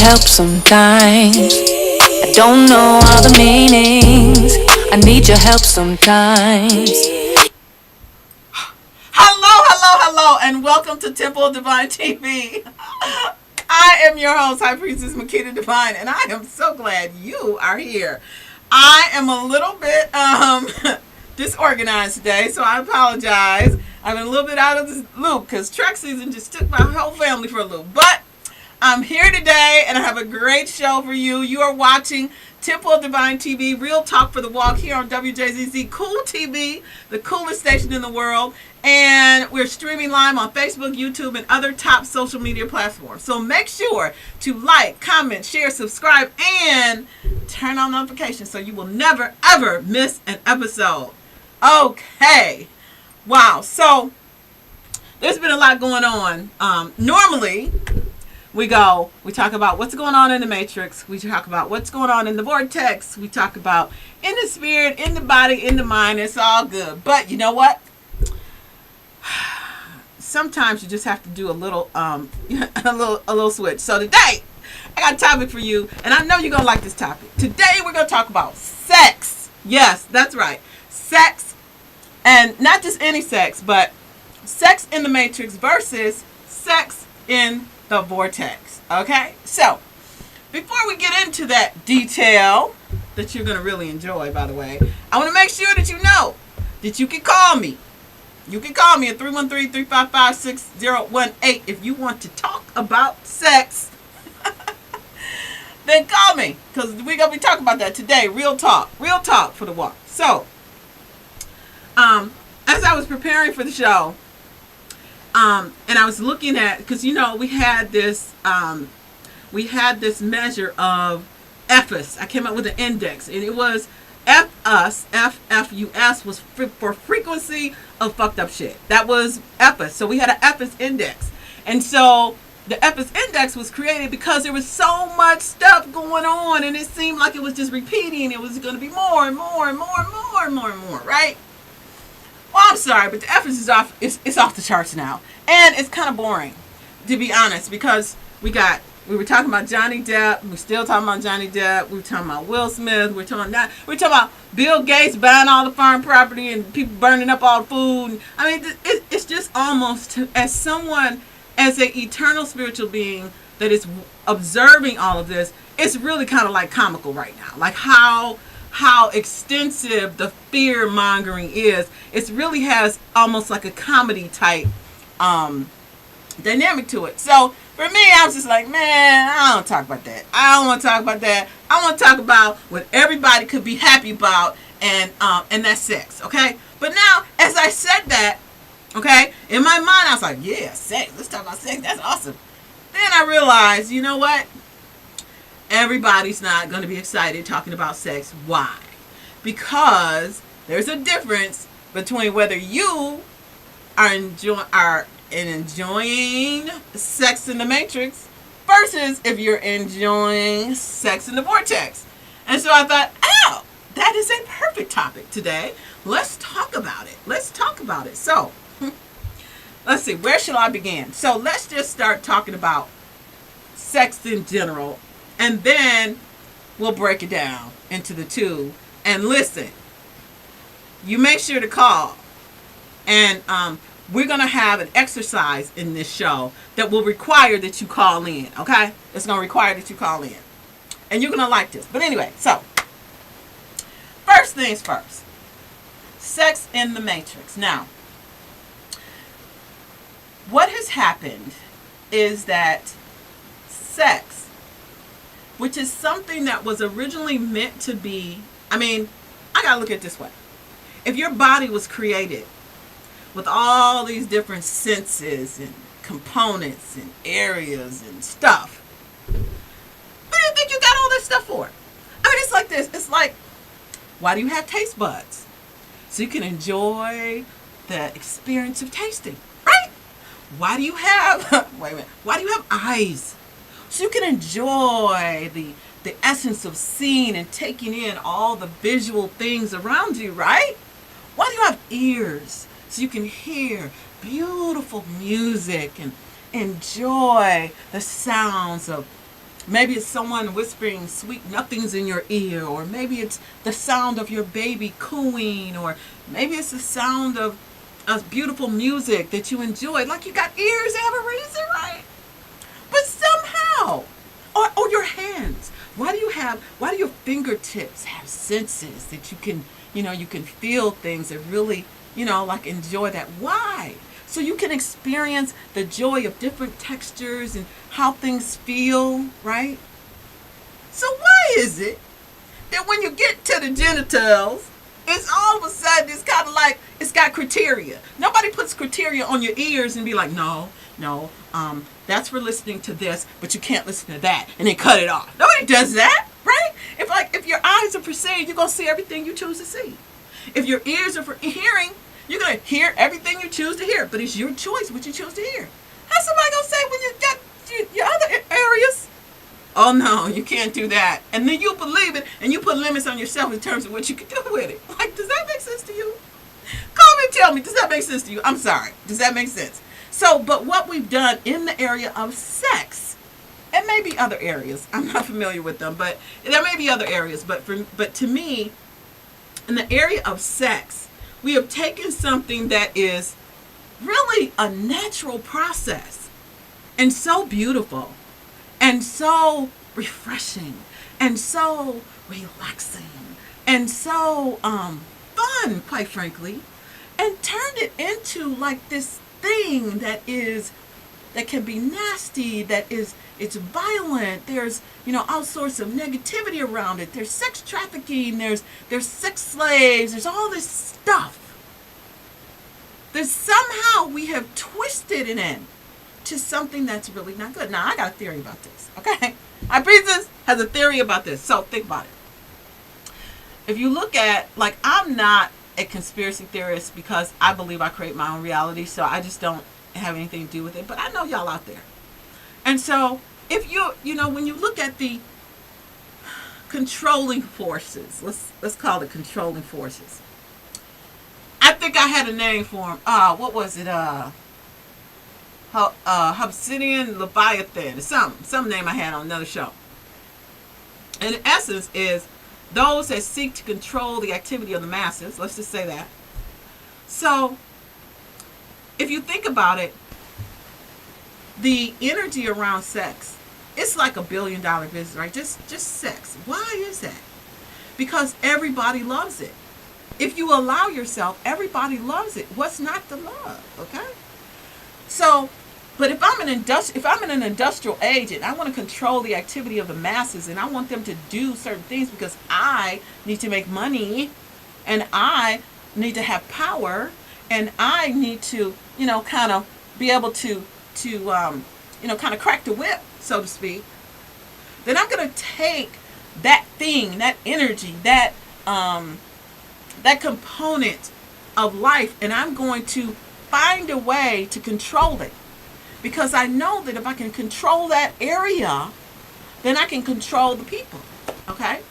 help sometimes. I don't know all the meanings. I need your help sometimes. Hello, and welcome to Temple of Divine TV. I am your host, High Priestess Makita Divine, and I am so glad you are here. I am a little bit disorganized today, so I apologize. I'm a little bit out of the loop because truck season just took my whole family for a loop. But I'm here today, and I have a great show for you. You are watching Temple of Divine TV, Real Talk for the Walk here on WJZZ Cool TV, the coolest station in the world. And we're streaming live on Facebook, YouTube, and other top social media platforms. So make sure to like, comment, share, subscribe, and turn on notifications so you will never, ever miss an episode. Okay. Wow. So there's been a lot going on. Normally, we talk about what's going on in the matrix. We talk about what's going on in the vortex. We talk about in the spirit, in the body, in the mind. It's all good. But you know what? Sometimes you just have to do a little switch. So today, I got a topic for you, and I know you're going to like this topic. Today, we're going to talk about sex. Yes, that's right. Sex, and not just any sex, but sex in the matrix versus sex in the vortex. Okay? So, before we get into that detail that you're going to really enjoy, by the way, I want to make sure that you know that you can call me. You can call me at 313-355-6018 if you want to talk about sex. Then call me, because we're going to be talking about that today. Real talk for the walk. So, as I was preparing for the show, and I was looking at, because we had this measure of FUS. I came up with an index, and it was FUS was for frequency of fucked up shit. That was FUS. So we had an FUS index. And so the FUS index was created because there was so much stuff going on, and it seemed like it was just repeating. It was going to be more and more and more and more and more and more, right? Well, I'm sorry, but the FUS is off. It's off the charts now. And it's kind of boring, to be honest, because we were talking about Johnny Depp. We're still talking about Johnny Depp. We were talking about Will Smith. We're talking about Bill Gates buying all the farm property and people burning up all the food. I mean, it's just almost, as an eternal spiritual being that is observing all of this, it's really kind of like comical right now. Like how extensive the fear mongering is. It really has almost like a comedy type dynamic to it. So for me, I was just like, man, I don't talk about that. I don't want to talk about that. I want to talk about what everybody could be happy about, and that's sex, okay? But now, as I said that, okay, in my mind, I was like, yeah, sex. Let's talk about sex. That's awesome. Then I realized, you know what? Everybody's not going to be excited talking about sex. Why? Because there's a difference between whether you are enjoying sex in the matrix versus if you're enjoying sex in the vortex. And so I thought, that is a perfect topic today. Let's talk about it. So, let's see, where shall I begin? So let's just start talking about sex in general, and then we'll break it down into the two. And listen, you make sure to call, and we're going to have an exercise in this show that will require that you call in, okay? It's going to require that you call in. And you're going to like this. But anyway, so, first things first. Sex in the matrix. Now, what has happened is that sex, which is something that was originally meant to be, I got to look at it this way. If your body was created with all these different senses and components and areas and stuff, what do you think you got all this stuff for? It's like this. It's like, why do you have taste buds? So you can enjoy the experience of tasting, right? Why do you have, why do you have eyes? So you can enjoy the essence of seeing and taking in all the visual things around you, right? Why do you have ears? So you can hear beautiful music and enjoy the sounds of Maybe it's someone whispering sweet nothings in your ear, or maybe it's the sound of your baby cooing, or maybe it's the sound of beautiful music that you enjoy. Like, you got ears to have a reason, right? But somehow, or your hands. Why do your fingertips have senses that you can, you can feel things and really, like enjoy that? Why? So you can experience the joy of different textures and how things feel, right? So why is it that when you get to the genitals, it's all of a sudden, it's kind of like it's got criteria. Nobody puts criteria on your ears and be like, no, that's for listening to this, but you can't listen to that, and then cut it off. Nobody does that, right? If your eyes are for seeing, you're gonna see everything you choose to see. If your ears are for hearing, you're gonna hear everything you choose to hear. But it's your choice what you choose to hear. How's somebody gonna say when you got your other areas? Oh no, you can't do that. And then you believe it, and you put limits on yourself in terms of what you can do with it. Like, does that make sense to you? Call me and tell me, does that make sense to you? I'm sorry. Does that make sense? So, but what we've done in the area of sex, and maybe other areas, I'm not familiar with them, but there may be other areas, but to me, in the area of sex, we have taken something that is really a natural process, and so beautiful, and so refreshing, and so relaxing, and so fun, quite frankly, and turned it into like this thing that can be nasty, it's violent. There's all sorts of negativity around it. There's sex trafficking. There's sex slaves. There's all this stuff. There's somehow we have twisted it in to something that's really not good. Now, I got a theory about this, okay? My princess has a theory about this, so think about it. If you look at, like, I'm not a conspiracy theorist because I believe I create my own reality, so I just don't have anything to do with it, but I know y'all out there. And so, if when you look at the controlling forces, let's call it controlling forces. I think I had a name for them. What was it? Obsidian Leviathan, some name I had on another show. And in essence is those that seek to control the activity of the masses. Let's just say that. So, if you think about it, the energy around sex, it's like $1 billion business, right? Just sex. Why is that? Because everybody loves it. If you allow yourself, everybody loves it. What's not to love? Okay. So, but if I'm in an industrial age and I want to control the activity of the masses and I want them to do certain things because I need to make money and I need to have power and I need to, kind of be able to kind of crack the whip, so to speak, then I'm going to take that thing, that energy, that component of life, and I'm going to find a way to control it. Because I know that if I can control that area, then I can control the people. Okay?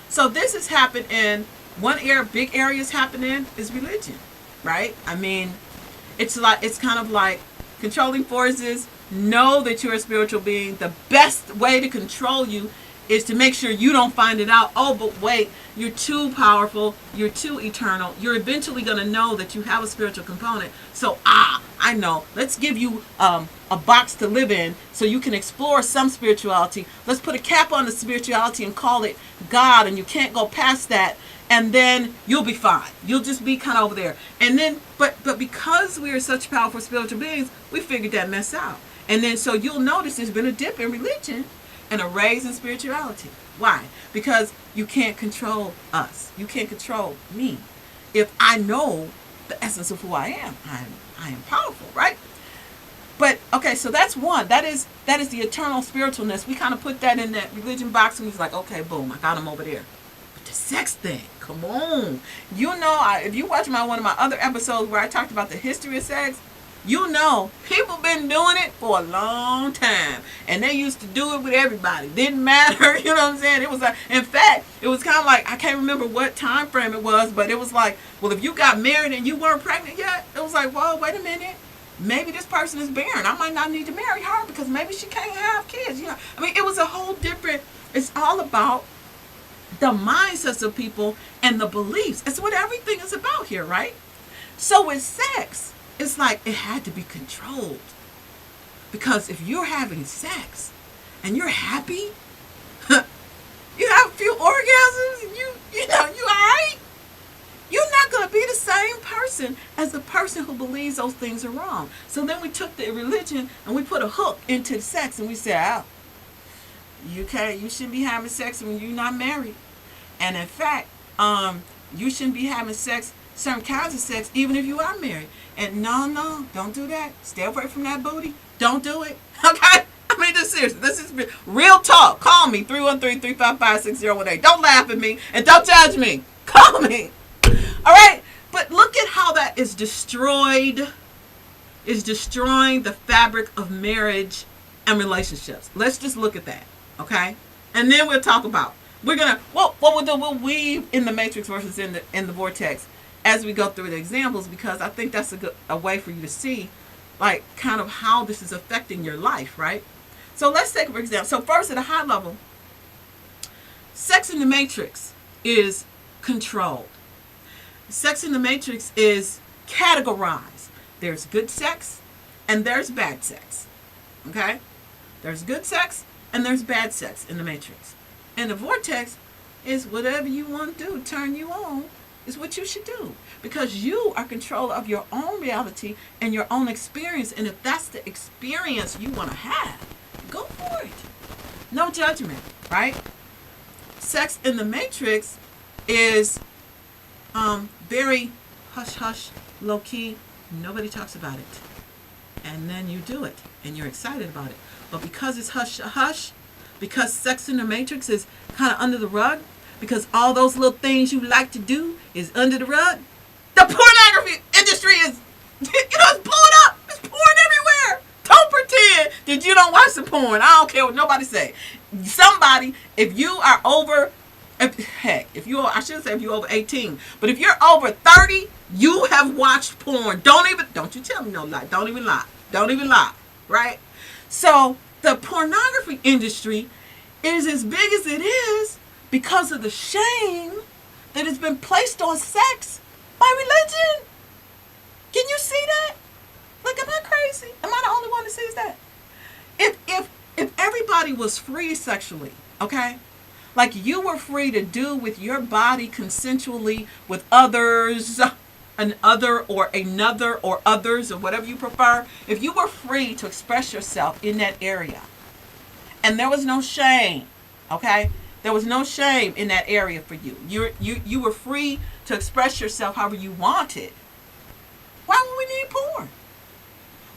So this has happened in one area, big areas happening is religion. Right? I mean, it's kind of like controlling forces know that you're a spiritual being. The best way to control you is to make sure you don't find it out. Oh, but wait, you're too powerful. You're too eternal. You're eventually going to know that you have a spiritual component. So, I know. Let's give you a box to live in so you can explore some spirituality. Let's put a cap on the spirituality and call it God, and you can't go past that. And then you'll be fine. You'll just be kind of over there. And then, but because we are such powerful spiritual beings, we figured that mess out. And then, so you'll notice there's been a dip in religion and a raise in spirituality. Why? Because you can't control us. You can't control me. If I know the essence of who I am powerful, right? But okay, so that's one. That is the eternal spiritualness. We kind of put that in that religion box, and he's like, okay, boom, I got him over there. But the sex thing, come on. If you watch one of my other episodes where I talked about the history of sex, people been doing it for a long time, and they used to do it with everybody. Didn't matter, you know what I'm saying? It was like, in fact, it was kind of like, I can't remember what time frame it was, but it was like, well, if you got married and you weren't pregnant yet, it was like, whoa, wait a minute, maybe this person is barren. I might not need to marry her because maybe she can't have kids. I mean, it was a whole different. It's all about the mindsets of people and the beliefs. It's what everything is about here, right? So with sex, it's like it had to be controlled. Because if you're having sex and you're happy, you have a few orgasms and you alright? You're not going to be the same person as the person who believes those things are wrong. So then we took the religion and we put a hook into the sex and we said, you shouldn't be having sex when you're not married. And in fact, you shouldn't be having sex, certain kinds of sex, even if you are married. And no, don't do that. Stay away from that booty. Don't do it. Okay? I mean, this is real talk. Call me, 313-355-6018. Don't laugh at me and don't judge me. Call me. All right? But look at how that is destroying the fabric of marriage and relationships. Let's just look at that. Okay? And then we'll talk about, what we'll do, we'll weave in the matrix versus in the vortex as we go through the examples, because I think that's a way for you to see, like, kind of how this is affecting your life, right? So let's take for example. So first, at a high level, sex in the matrix is controlled. Sex in the matrix is categorized. There's good sex and there's bad sex. Okay? There's good sex and there's bad sex in the matrix. And the vortex is whatever you want to do, turn you on, is what you should do. Because you are control of your own reality and your own experience. And if that's the experience you want to have, go for it. No judgment, right? Sex in the matrix is very hush-hush, low-key. Nobody talks about it. And then you do it, and you're excited about it. But because it's hush-hush, because sex in the matrix is kind of under the rug, because all those little things you like to do is under the rug, the pornography industry is, it's blowing up. It's porn everywhere. Don't pretend that you don't watch some porn. I don't care what nobody say. Somebody, if you are over, I shouldn't say if you're over 18, but if you're over 30, you have watched porn. Don't you tell me no lie. Don't even lie. Right? So the pornography industry is as big as it is because of the shame that has been placed on sex by religion. Can you see that? Like, am I crazy? Am I the only one that sees that? If everybody was free sexually, okay? Like, you were free to do with your body consensually with others, another or another or others or whatever you prefer. If you were free to express yourself in that area and there was no shame, okay? There was no shame in that area for you. You were free to express yourself however you wanted. Why would we need porn?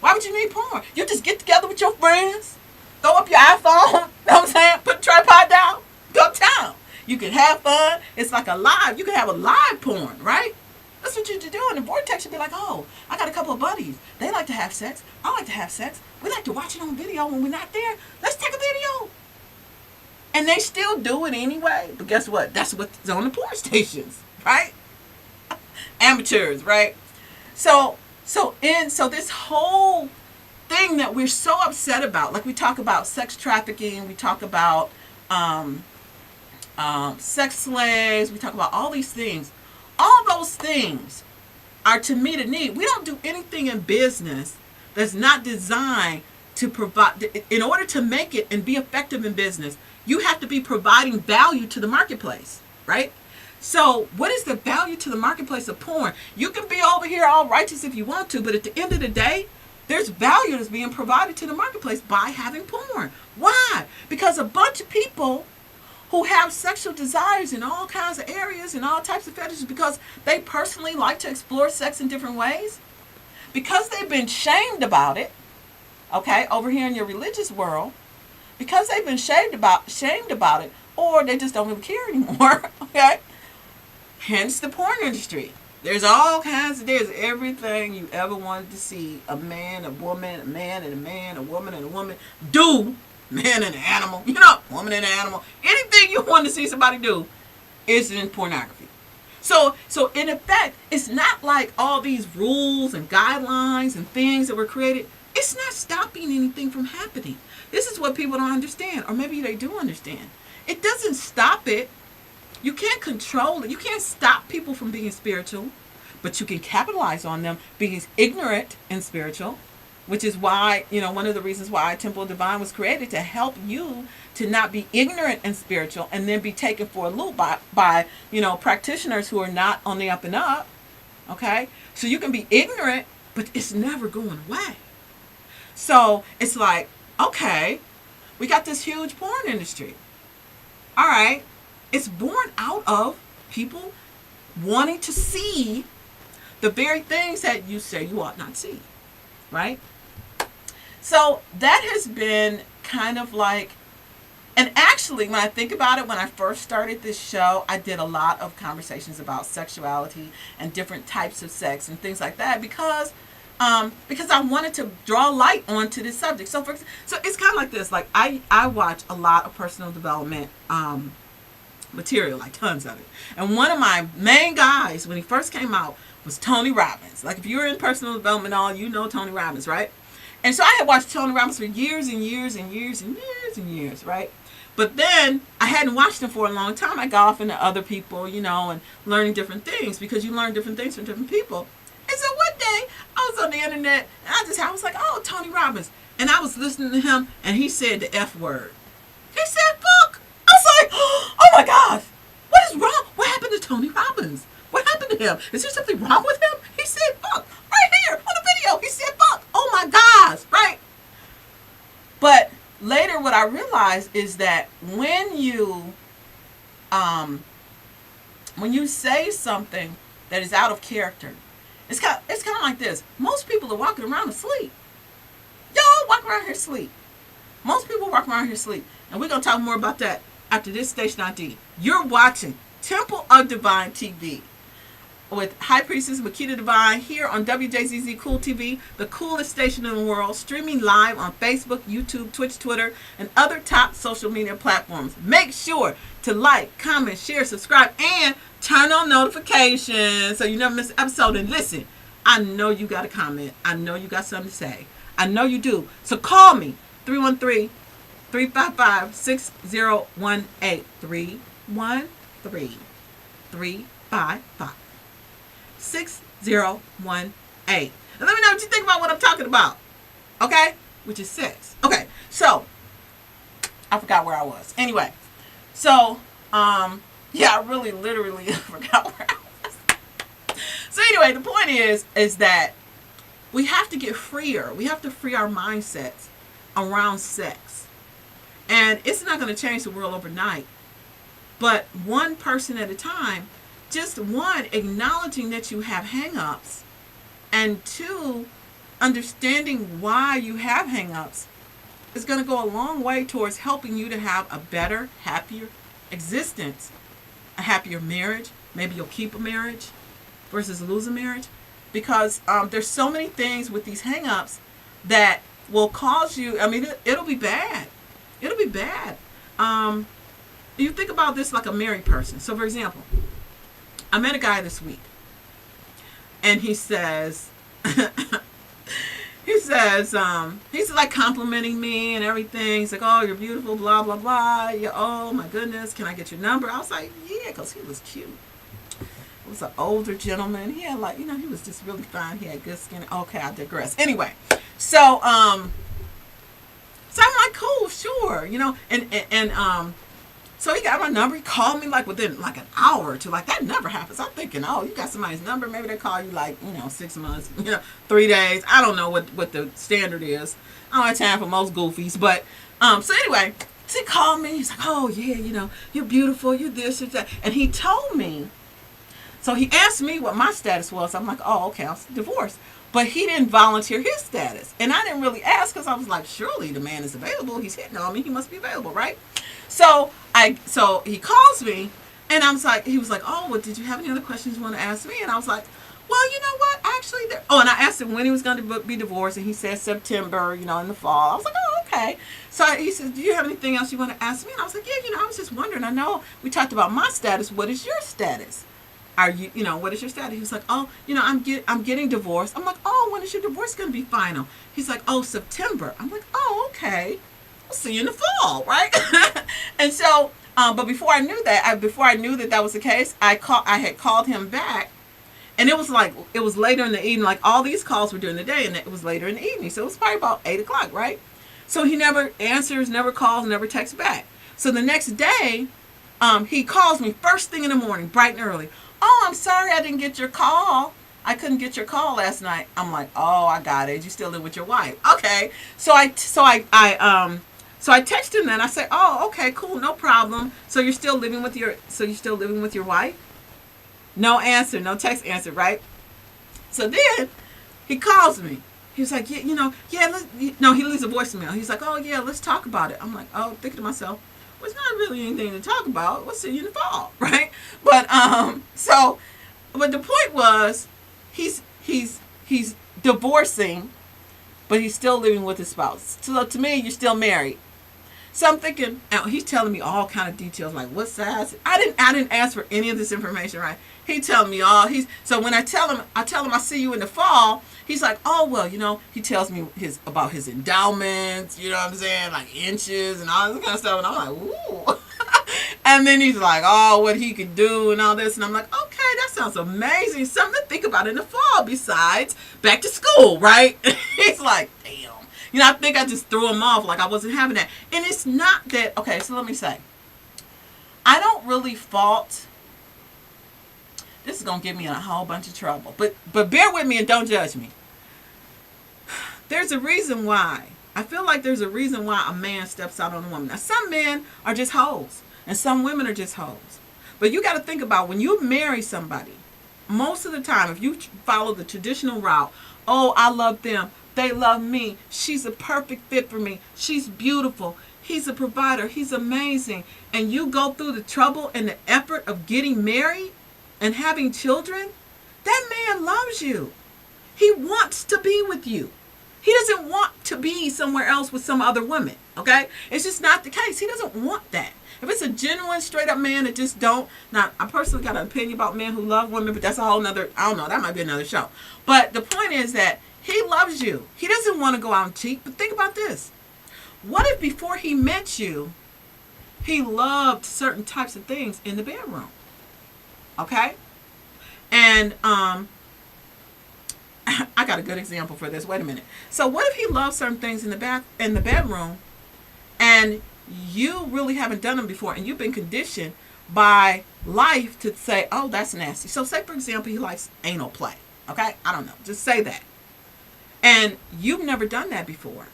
Why would you need porn? You just get together with your friends, throw up your iPhone, you know what I'm saying? Put the tripod down, go down. You can have fun. It's like you can have a live porn, right? That's what you do. And the vortex should be like, oh, I got a couple of buddies. They like to have sex. I like to have sex. We like to watch it on video when we're not there. Let's take a video. And they still do it anyway. But guess what? That's what's on the porn stations, right? Amateurs, right? So this whole thing that we're so upset about, like we talk about sex trafficking, we talk about sex slaves, we talk about all these things. All those things are to meet a need. We don't do anything in business that's not designed to provide. In order to make it and be effective in business, you have to be providing value to the marketplace, right? So what is the value to the marketplace of porn? You can be over here all righteous if you want to, but at the end of the day, there's value that's being provided to the marketplace by having porn. Why? Because a bunch of people who have sexual desires in all kinds of areas and all types of fetishes because they personally like to explore sex in different ways, because they've been shamed about it, okay, over here in your religious world, because they've been shamed about it, or they just don't really care anymore, okay? Hence the porn industry. There's there's everything you ever wanted to see a man, a woman, a man and a man, a woman and a woman do. Man and an animal, woman and an animal. Anything you want to see somebody do is in pornography. So in effect, it's not like all these rules and guidelines and things that were created. It's not stopping anything from happening. This is what people don't understand, or maybe they do understand. It doesn't stop it. You can't control it. You can't stop people from being spiritual, but you can capitalize on them being ignorant and spiritual, which is why, one of the reasons why Temple of Divine was created, to help you to not be ignorant and spiritual and then be taken for a loop by practitioners who are not on the up and up. Okay? So you can be ignorant, but it's never going away. So it's like, okay, we got this huge porn industry. All right. It's born out of people wanting to see the very things that you say you ought not see. Right? So that has been kind of like, and actually when I think about it, when I first started this show, I did a lot of conversations about sexuality and different types of sex and things like that because I wanted to draw light onto this subject. So it's kind of like this. Like I watch a lot of personal development material, like tons of it. And one of my main guys when he first came out was Tony Robbins. Like if you're in personal development, you know Tony Robbins, right? And so I had watched Tony Robbins for years and years and years and years and years, right? But then I hadn't watched him for a long time. I got off into other people, and learning different things because you learn different things from different people. And so one day I was on the internet and I was like, oh, Tony Robbins. And I was listening to him and he said the F word. He said, fuck. I was like, oh my gosh, what is wrong? What happened to Tony Robbins? What happened to him? Is there something wrong with him? He said, fuck. Right here on the video. He said, fuck. Oh my gosh. Right? But later what I realized is that when you say something that is out of character, it's kind of like this. Most people are walking around asleep. Y'all walk around here asleep. Most people walk around here asleep. And we're going to talk more about that after this station ID. You're watching Temple of Divine TV with High Priestess Makita Divine here on WJZZ Cool TV, the coolest station in the world, streaming live on Facebook, YouTube, Twitch, Twitter, and other top social media platforms. Make sure to like, comment, share, subscribe, and turn on notifications so you never miss an episode. And listen, I know you got a comment. I know you got something to say. I know you do. So call me, 313-355-6018. 313-355. 6018. And let me know what you think about what I'm talking about. Okay? Which is sex. Okay, so I forgot where I was. Anyway, so I really literally forgot where I was. So anyway, the point is that we have to get freer. We have to free our mindsets around sex. And it's not going to change the world overnight. But one person at a time. Just one, acknowledging that you have hang-ups, and two, understanding why you have hang-ups is going to go a long way towards helping you to have a better, happier existence, a happier marriage. Maybe you'll keep a marriage versus lose a marriage because there's so many things with these hang-ups that will cause you, it'll be bad. It'll be bad. You think about this like a married person. So, for example, I met a guy this week, and he says, he's like complimenting me and everything. He's like, oh, you're beautiful, blah, blah, blah. Oh, my goodness, can I get your number? I was like, yeah, because he was cute. He was an older gentleman. He had he was just really fine. He had good skin. Okay, I digress. Anyway, so I'm like, cool, sure, so he got my number. He called me within an hour or two. That never happens. I'm thinking, oh, you got somebody's number. Maybe they call you 6 months, 3 days. I don't know what the standard is. I don't have time for most goofies. But so anyway, so he called me. He's like, oh yeah, you're beautiful. You're this, you're that. And he told me. So he asked me what my status was. I'm like, oh, okay, I'm divorced. But he didn't volunteer his status. And I didn't really ask because I was like, surely the man is available. He's hitting on me. He must be available, right? So he calls me, and he was like, oh, well, did you have any other questions you want to ask me? And I was like, well, you know what? Actually, and I asked him when he was going to be divorced, and he said September, in the fall. I was like, oh, okay. So he said, do you have anything else you want to ask me? And I was like, yeah, I was just wondering. I know we talked about my status. What is your status? are you, what is your status? He was like, oh, I'm getting divorced. I'm like, oh, when is your divorce going to be final? He's like, oh, September. I'm like, oh, okay. I'll see you in the fall, right? And so, but before I knew that that was the case, I had called him back, and it was later in the evening. Like, all these calls were during the day, and it was later in the evening. So it was probably about 8 o'clock, right? So he never answers, never calls, never texts back. So the next day, he calls me first thing in the morning, bright and early. Oh, I'm sorry I didn't get your call. I couldn't get your call last night. I'm like, oh, I got it. You still live with your wife? Okay. So I texted him and I said, oh, okay, cool, no problem. So you're still living with your wife? No answer, no text answer, right? So then he calls me. He was like, he leaves a voicemail. He's like, oh yeah, let's talk about it. I'm like, oh, thinking to myself, well, it's not really anything to talk about. We'll see you in the fall, right? But but the point was, he's divorcing, but he's still living with his spouse. So to me, you're still married. So I'm thinking, he's telling me all kind of details, like what size. I didn't ask for any of this information, right? He telling me all. So when I tell him I see you in the fall. He's like, oh well, he tells me about his endowments, you know what I'm saying, like inches and all this kind of stuff, and I'm like, ooh. And then he's like, oh, what he could do and all this, and I'm like, okay, that sounds amazing, something to think about in the fall besides back to school, right? He's like, damn. I think I just threw him off, like I wasn't having that. And it's not that, okay, so let me say, I don't really fault, this is going to get me in a whole bunch of trouble, but bear with me and don't judge me. There's a reason why. I feel like there's a reason why a man steps out on a woman. Now, some men are just hoes, and some women are just hoes. But you got to think about when you marry somebody, most of the time, if you follow the traditional route, oh, I love them, they love me, she's a perfect fit for me, she's beautiful, he's a provider, he's amazing, and you go through the trouble and the effort of getting married and having children, that man loves you. He wants to be with you. He doesn't want to be somewhere else with some other woman, okay? It's just not the case. He doesn't want that. If it's a genuine, straight-up man that just don't... Now, I personally got an opinion about men who love women, but that's a whole nother... I don't know. That might be another show. But the point is that he loves you. He doesn't want to go out and cheat. But think about this. What if before he met you, he loved certain types of things in the bedroom? Okay? And, I got a good example for this. Wait a minute. So what if he loves certain things in the bedroom, and you really haven't done them before, and you've been conditioned by life to say, oh, that's nasty. So say, for example, he likes anal play. Okay? I don't know. Just say that. And you've never done that before.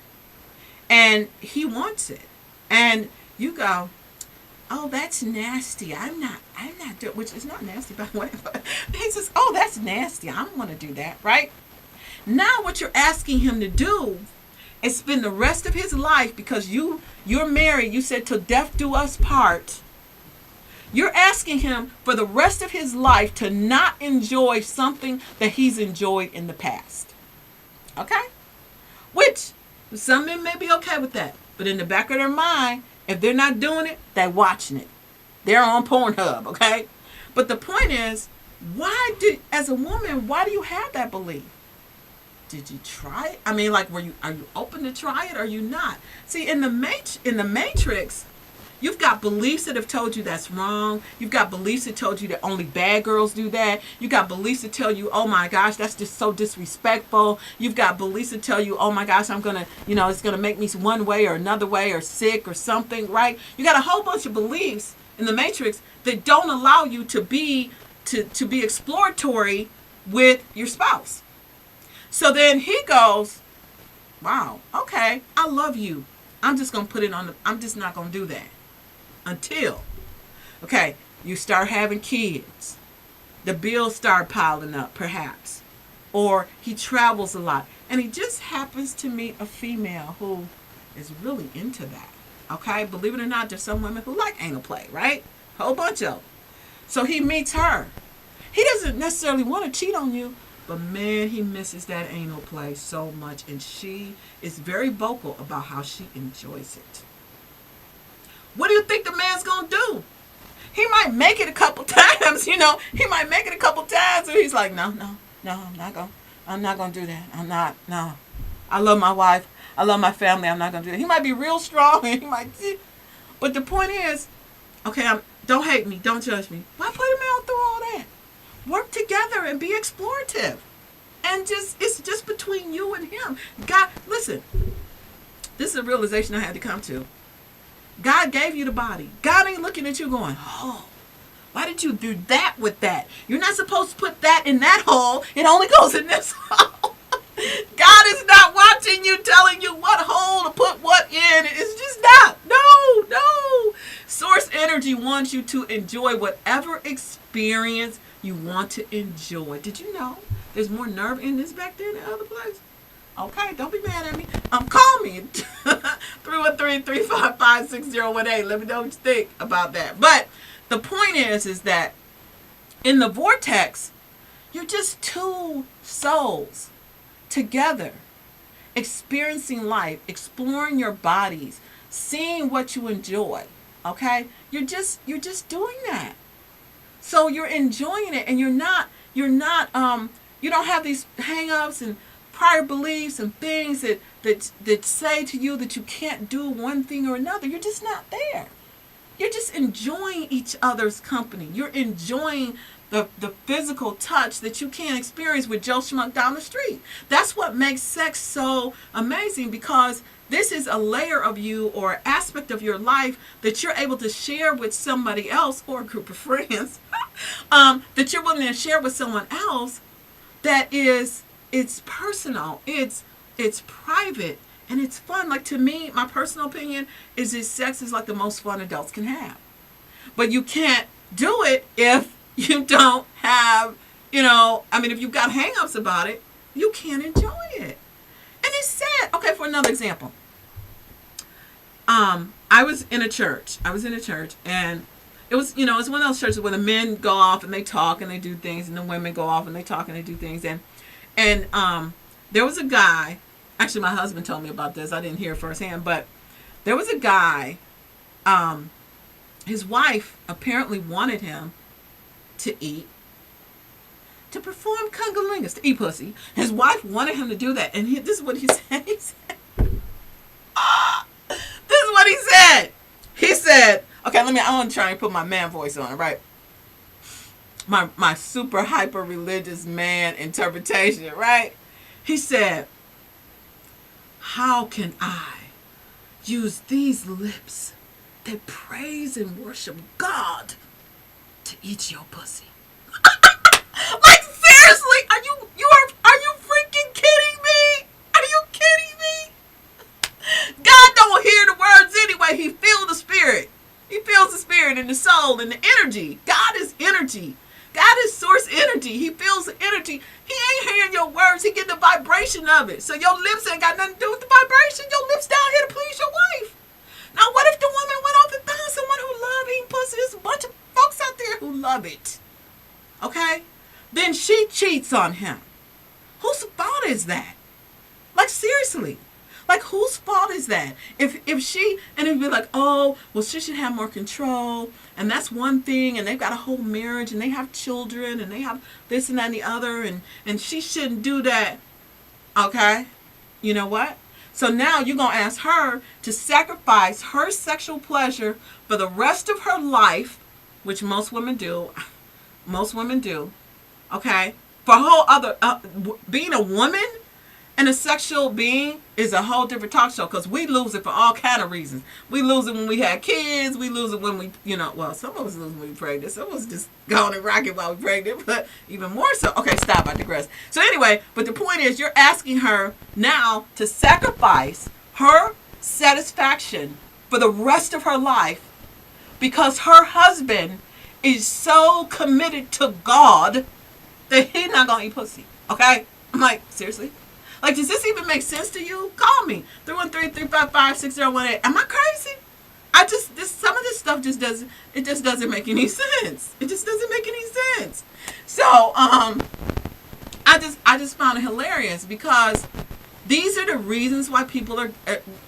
And he wants it. And you go, oh, that's nasty. I'm not doing, which is not nasty, by the way. But he says, oh, that's nasty. I don't want to do that, right? Now what you're asking him to do is spend the rest of his life, because you're married, you said till death do us part. You're asking him for the rest of his life to not enjoy something that he's enjoyed in the past. Okay? Which, some men may be okay with that. But in the back of their mind, if they're not doing it, they're watching it. They're on Pornhub, okay? But the point is, as a woman, why do you have that belief? Did you try it? I mean, like, are you open to try it, or are you not? See, in the Matrix, you've got beliefs that have told you that's wrong. You've got beliefs that told you that only bad girls do that. You've got beliefs that tell you, oh my gosh, that's just so disrespectful. You've got beliefs that tell you, oh my gosh, it's going to make me one way or another way, or sick or something, right? You got a whole bunch of beliefs in the Matrix that don't allow you to be exploratory with your spouse. So then he goes, wow, okay, I love you. I'm just going to put it on I'm just not going to do that. Until, okay, you start having kids. The bills start piling up, perhaps. Or he travels a lot. And he just happens to meet a female who is really into that. Okay? Believe it or not, there's some women who like anal play, right? Whole bunch of them. So he meets her. He doesn't necessarily want to cheat on you, but man, he misses that anal play so much. And she is very vocal about how she enjoys it. What do you think the man's going to do? he might make it a couple times, you know. He might make it a couple times, and he's like, no, I'm not gonna do that. I'm not, no. I love my wife. I love my family. I'm not gonna do that. He might be real strong, and he might, but the point is, okay, don't hate me, don't judge me. Why put him out through all that? Work together and be explorative, and it's just between you and him. God, listen. This is a realization I had to come to. God gave you the body. God ain't looking at you going, oh, why did you do that with that? You're not supposed to put that in that hole. It only goes in this hole. God is not watching you, telling you what hole to put what in. It's just not. No. Source energy wants you to enjoy whatever experience you want to enjoy. Did you know there's more nerve endings back there than other places? Okay, don't be mad at me. Call me 313-355-6018. Let me know what you think about that. But the point is that in the vortex, you're just two souls together, experiencing life, exploring your bodies, seeing what you enjoy. Okay, you're just doing that. So you're enjoying it, and you don't have these hang-ups and prior beliefs and things that say to you that you can't do one thing or another. You're just not there. You're just enjoying each other's company. You're enjoying the physical touch that you can't experience with Joe Schmuck down the street. That's what makes sex so amazing, because this is a layer of you or aspect of your life that you're able to share with somebody else or a group of friends that you're willing to share with someone else. It's personal, it's private, and it's fun. Like, to me, my personal opinion is that sex is like the most fun adults can have. But you can't do it if you don't have, if you've got hang-ups about it, you can't enjoy it. And it's sad. Okay, for another example. I was in a church, and it was, it's one of those churches where the men go off and they talk and they do things, and the women go off and they talk and they do things. And there was a guy, actually my husband told me about this, I didn't hear it firsthand, but there was a guy, his wife apparently wanted him to perform cunnilingus, to eat pussy. His wife wanted him to do that, and this is what he said. This is what he said. He said, okay, I want to try and put my man voice on it, right? My super hyper religious man interpretation, right? He said, how can I use these lips that praise and worship God to eat your pussy? Like, seriously, are you freaking kidding me? Are you kidding me? God don't hear the words anyway. He feels the spirit. He feels the spirit and the soul and the energy. God is energy. God is source energy. He feels the energy. He ain't hearing your words. He getting the vibration of it. So your lips ain't got nothing to do with the vibration. Your lips down here to please your wife. Now, what if the woman went off and found someone who loves eating pussy? There's a bunch of folks out there who love it. Okay? Then she cheats on him. Whose fault is that? Like, seriously. Like, whose fault is that? If she, and it'd be like, oh, well, she should have more control, and that's one thing, and they've got a whole marriage, and they have children, and they have this and that and the other, and she shouldn't do that. Okay? You know what? So now you're going to ask her to sacrifice her sexual pleasure for the rest of her life, which most women do. Most women do. Okay? For a whole other, being a woman and a sexual being is a whole different talk show, because we lose it for all kind of reasons. We lose it when we had kids. We lose it when we, some of us lose when we pregnant. Some of us just going and rocking while we're pregnant, but even more so. Okay, stop, I digress. So anyway, but the point is, you're asking her now to sacrifice her satisfaction for the rest of her life because her husband is so committed to God that he's not going to eat pussy. Okay? I'm like, seriously? Like, does this even make sense to you? Call me. 313-355-6018. Am I crazy? Some of this stuff just doesn't make any sense. It just doesn't make any sense. So, I just found it hilarious, because these are the reasons why people are,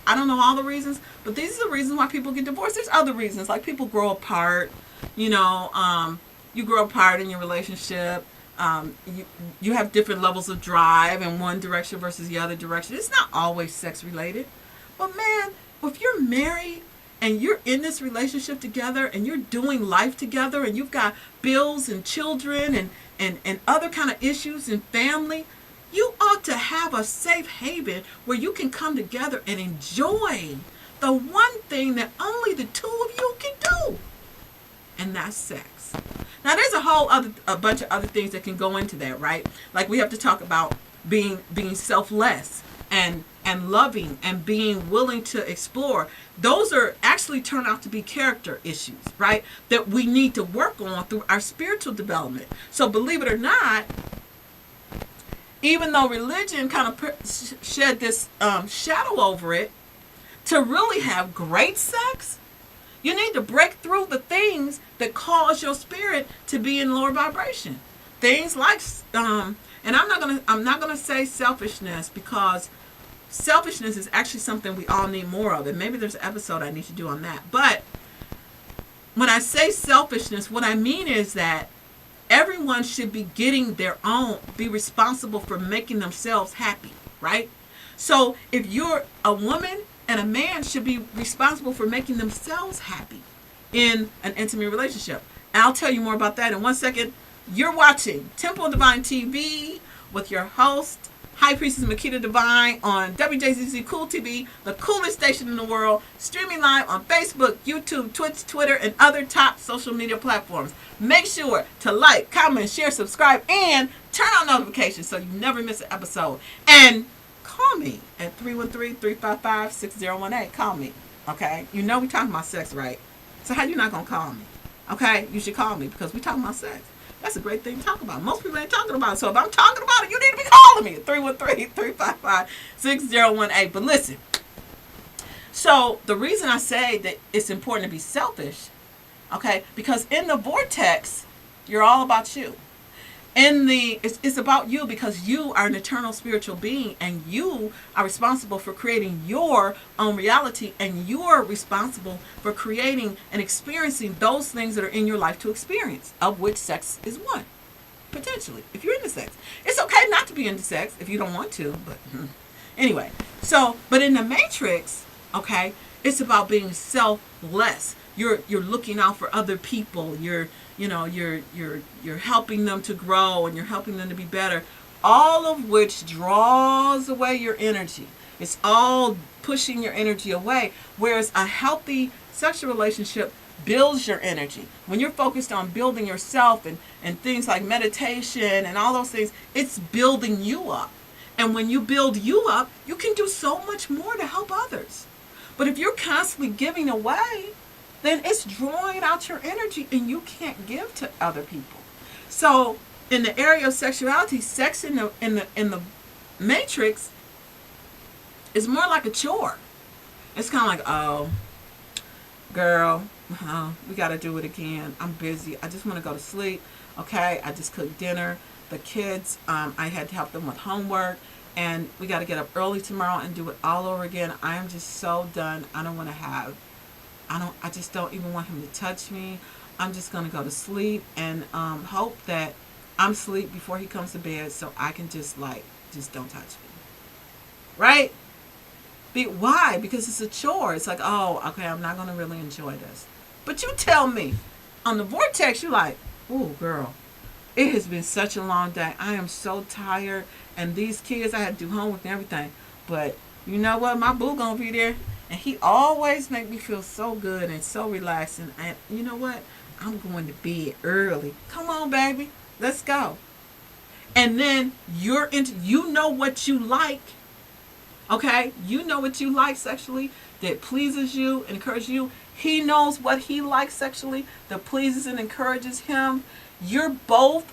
I don't know all the reasons, but these are the reasons why people get divorced. There's other reasons, like people grow apart. You know, you grow apart in your relationship. You have different levels of drive in one direction versus the other direction. It's not always sex related. But man, if you're married and you're in this relationship together and you're doing life together and you've got bills and children and other kind of issues in family, you ought to have a safe haven where you can come together and enjoy the one thing that only the two of you can do, and that's sex. Now, there's a bunch of other things that can go into that, right? Like we have to talk about being selfless and loving and being willing to explore. Those are actually turn out to be character issues, right? That we need to work on through our spiritual development. So believe it or not, even though religion kind of shed this shadow over it, to really have great sex, you need to break through the things that cause your spirit to be in lower vibration. Things like, and I'm not gonna say selfishness, because selfishness is actually something we all need more of, and maybe there's an episode I need to do on that. But when I say selfishness, what I mean is that everyone should be getting their own, be responsible for making themselves happy, right? So if you're a woman and a man should be responsible for making themselves happy in an intimate relationship. And I'll tell you more about that in 1 second. You're watching Temple of Divine TV with your host, High Priestess Makita Divine, on WJZZ Cool TV, the coolest station in the world, streaming live on Facebook, YouTube, Twitch, Twitter, and other top social media platforms. Make sure to like, comment, share, subscribe, and turn on notifications so you never miss an episode. And call me at 313-355-6018. Call me, okay? You know we talking about sex, right? So how you not going to call me? Okay? You should call me because we talking about sex. That's a great thing to talk about. Most people ain't talking about it. So if I'm talking about it, you need to be calling me at 313-355-6018. But listen, so the reason I say that it's important to be selfish, okay, because in the vortex, you're all about you. It's about you, because you are an eternal spiritual being and you are responsible for creating your own reality, and you're responsible for creating and experiencing those things that are in your life to experience, of which sex is one, potentially, if you're into sex. It's okay not to be into sex if you don't want to, but anyway. So, but in the Matrix, okay, it's about being selfless. You're looking out for other people. You're helping them to grow, and you're helping them to be better. All of which draws away your energy. It's all pushing your energy away. Whereas a healthy sexual relationship builds your energy. When you're focused on building yourself and things like meditation and all those things, it's building you up. And when you build you up, you can do so much more to help others. But if you're constantly giving away, then it's drawing out your energy and you can't give to other people. So in the area of sexuality, sex in the Matrix is more like a chore. It's kind of like, oh, girl, we got to do it again. I'm busy. I just want to go to sleep. Okay, I just cooked dinner. The kids, I had to help them with homework. And we got to get up early tomorrow and do it all over again. I am just so done. I just don't even want him to touch me. I'm just going to go to sleep and hope that I'm asleep before he comes to bed so I can just don't touch me. Right? Why? Because it's a chore. It's like, oh, okay, I'm not going to really enjoy this. But you tell me, on the vortex, you're like, oh, girl, it has been such a long day. I am so tired. And these kids, I had to do homework and everything. But you know what? My boo going to be there. And he always make me feel so good and so relaxed. And you know what? I'm going to bed early. Come on, baby. Let's go. And then you know what you like. Okay? You know what you like sexually that pleases you, encourages you. He knows what he likes sexually that pleases and encourages him. You're both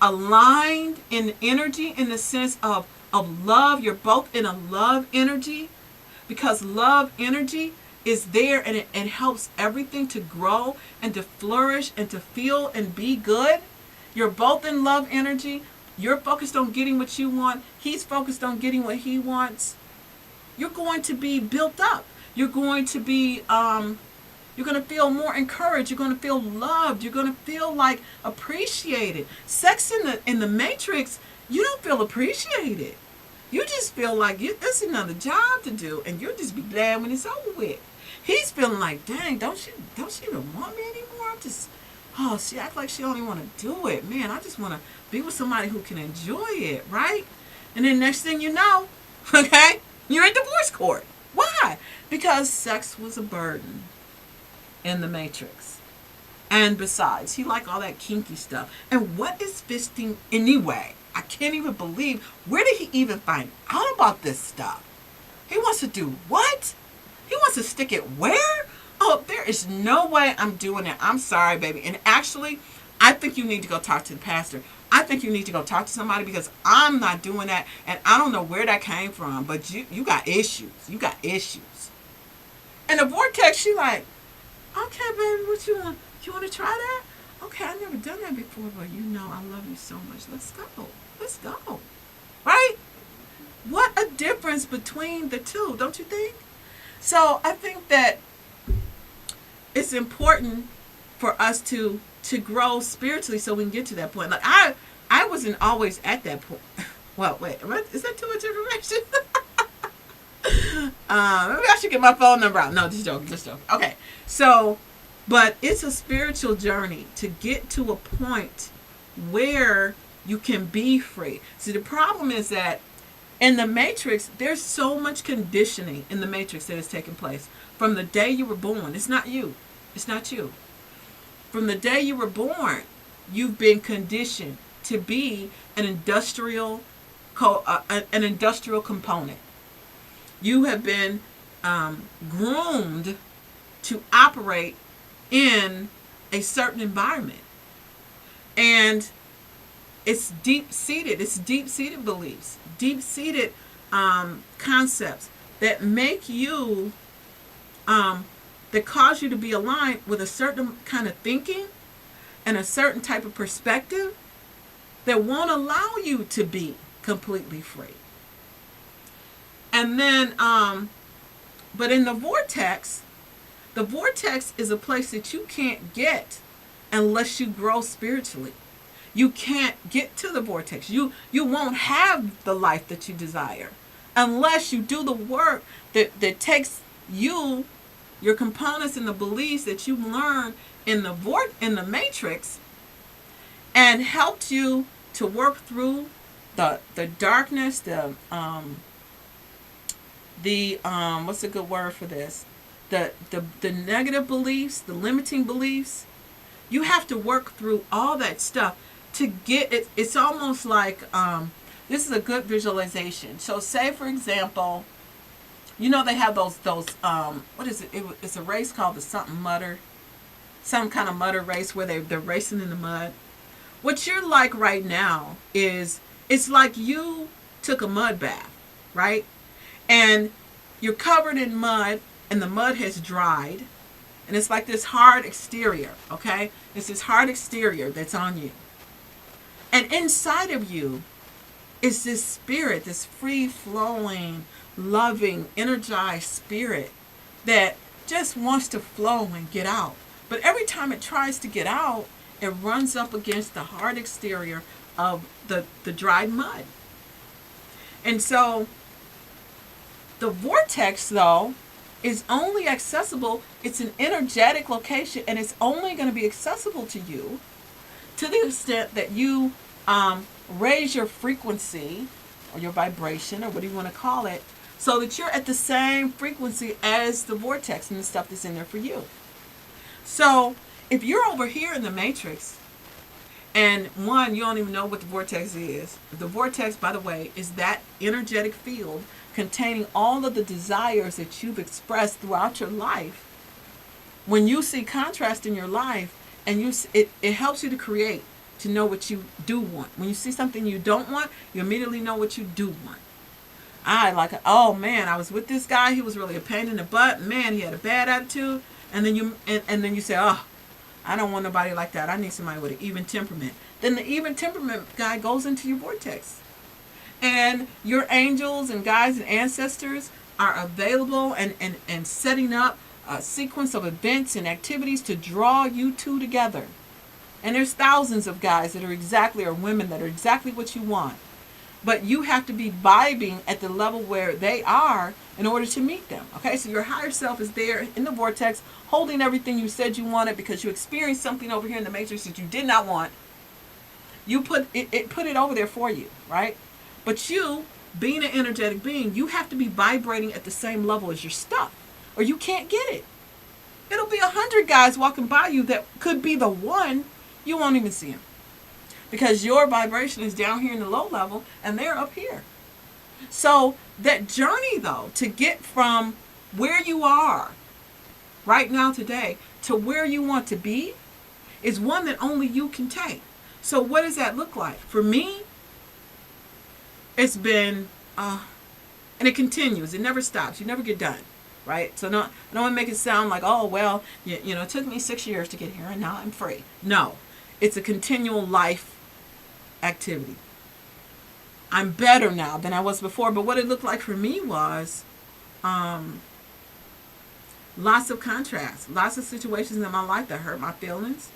aligned in energy, in the sense of love. You're both in a love energy, because love energy is there, and it helps everything to grow and to flourish and to feel and be good. You're both in love energy. You're focused on getting what you want. He's focused on getting what he wants. You're going to be built up. You're going to be You're going to feel more encouraged. You're going to feel loved. You're going to feel like appreciated. Sex in the Matrix, you don't feel appreciated. You just feel like there's another job to do, and you'll just be glad when it's over with. He's feeling like, dang, don't she even want me anymore? She act like she only want to do it. Man, I just want to be with somebody who can enjoy it, right? And then next thing you know, okay, you're in divorce court. Why? Because sex was a burden in the Matrix. And besides, he liked all that kinky stuff. And what is fisting anyway? I can't even believe, where did he even find out about this stuff? He wants to do what? He wants to stick it where? Oh, there is no way I'm doing it. I'm sorry, baby. And actually, I think you need to go talk to the pastor. I think you need to go talk to somebody, because I'm not doing that. And I don't know where that came from, but you got issues. You got issues. And the vortex, she like, okay, baby, what you want? You want to try that? Okay, I've never done that before, but I love you so much. Let's go. Let's go. Right? What a difference between the two, don't you think? So I think that it's important for us to grow spiritually so we can get to that point. Like I wasn't always at that point. Well, wait, is that too much information? Maybe I should get my phone number out. No, just joking. Okay, so, but it's a spiritual journey to get to a point where you can be free. See, the problem is that in the Matrix, there's so much conditioning in the Matrix that is taking place from the day you were born. It's not you. It's not you. From the day you were born, you've been conditioned to be an industrial component. You have been groomed to operate in a certain environment. And it's deep-seated. It's deep-seated beliefs, deep-seated concepts that make you, that cause you to be aligned with a certain kind of thinking and a certain type of perspective that won't allow you to be completely free. And then, but in the vortex is a place that you can't get unless you grow spiritually. You can't get to the vortex. You won't have the life that you desire unless you do the work that takes you, your components and the beliefs that you learn in the Matrix, and helped you to work through the darkness, the what's a good word for this? The negative beliefs, the limiting beliefs. You have to work through all that stuff to get it. It's almost like this is a good visualization. So say, for example, they have those what is it? It's a race called the some kind of mutter race where they're racing in the mud. What you're like right now is, it's like you took a mud bath, right? And you're covered in mud, and the mud has dried, and it's like this hard exterior, okay? It's this hard exterior that's on you. And inside of you is this spirit, this free-flowing, loving, energized spirit that just wants to flow and get out. But every time it tries to get out, it runs up against the hard exterior of the dried mud. And so the vortex, though, is only accessible, it's an energetic location, and it's only going to be accessible to you to the extent that you raise your frequency or your vibration, or what do you want to call it, so that you're at the same frequency as the vortex and the stuff that's in there for you. So if you're over here in the Matrix, and one, you don't even know what the vortex is. The vortex, by the way, is that energetic field containing all of the desires that you've expressed throughout your life. When you see contrast in your life, and it helps you to create, to know what you do want. When you see something you don't want, you immediately know what you do want. Oh man, I was with this guy, he was really a pain in the butt. Man, he had a bad attitude. And then you say, oh, I don't want nobody like that. I need somebody with an even temperament. Then the even temperament guy goes into your vortex. And your angels and guides and ancestors are available and setting up sequence of events and activities to draw you two together. And there's thousands of guys that are exactly, or women that are exactly what you want. But you have to be vibing at the level where they are in order to meet them. Okay, so your higher self is there in the vortex, holding everything you said you wanted because you experienced something over here in the matrix that you did not want. You put it over there for you, right? But you, being an energetic being, you have to be vibrating at the same level as your stuff, or you can't get it. It'll be 100 guys walking by you that could be the one, you won't even see him. Because your vibration is down here in the low level and they're up here. So that journey, though, to get from where you are right now today to where you want to be is one that only you can take. So what does that look like? For me, it's been, and it continues. It never stops. You never get done, right? So I don't want to make it sound like, oh, well, you know, it took me 6 years to get here and now I'm free. No, it's a continual life activity. I'm better now than I was before, but what it looked like for me was lots of contrast, lots of situations in my life that hurt my feelings,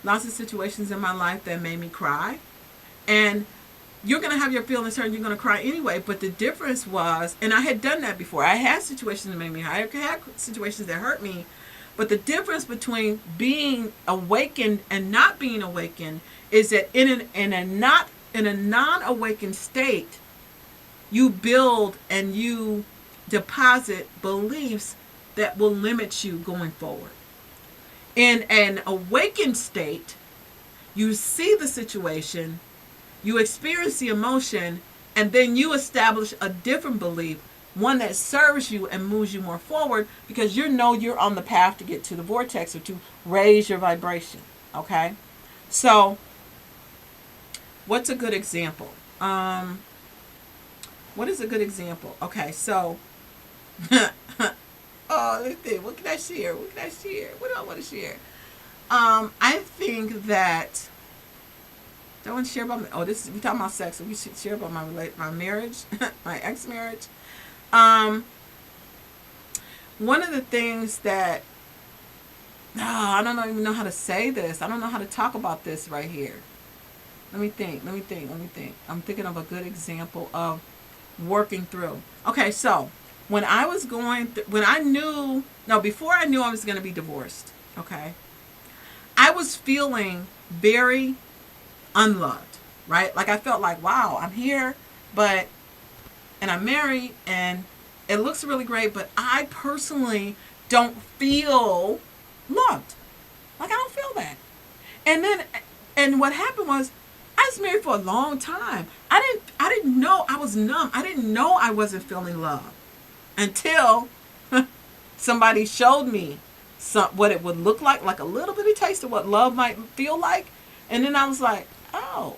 lots of situations in my life that made me cry. And you're going to have your feelings hurt and you're going to cry anyway, but the difference was, and I had done that before, I had situations that made me, I had situations that hurt me, but the difference between being awakened and not being awakened is that in a non-awakened state, you build and you deposit beliefs that will limit you going forward. In an awakened state, you see the situation, you experience the emotion, and then you establish a different belief, one that serves you and moves you more forward because you know you're on the path to get to the vortex or to raise your vibration. Okay? So, what's a good example? What is a good example? Okay, so, oh, let's see. What can I share? What do I want to share? I think that, do I want to share about, we're talking about sex, so we should share about my marriage, my ex-marriage. One of the things that, I don't even know how to say this. I don't know how to talk about this right here. Let me think. I'm thinking of a good example of working through. Okay, so when I was before I knew I was going to be divorced, okay, I was feeling very unloved, right? Like I felt like, wow, I'm here, and I'm married, and it looks really great, but I personally don't feel loved. Like I don't feel that. And what happened was, I was married for a long time. I didn't know, I was numb. I didn't know I wasn't feeling love until somebody showed me what it would look like a little bitty taste of what love might feel like. And then I was like, oh,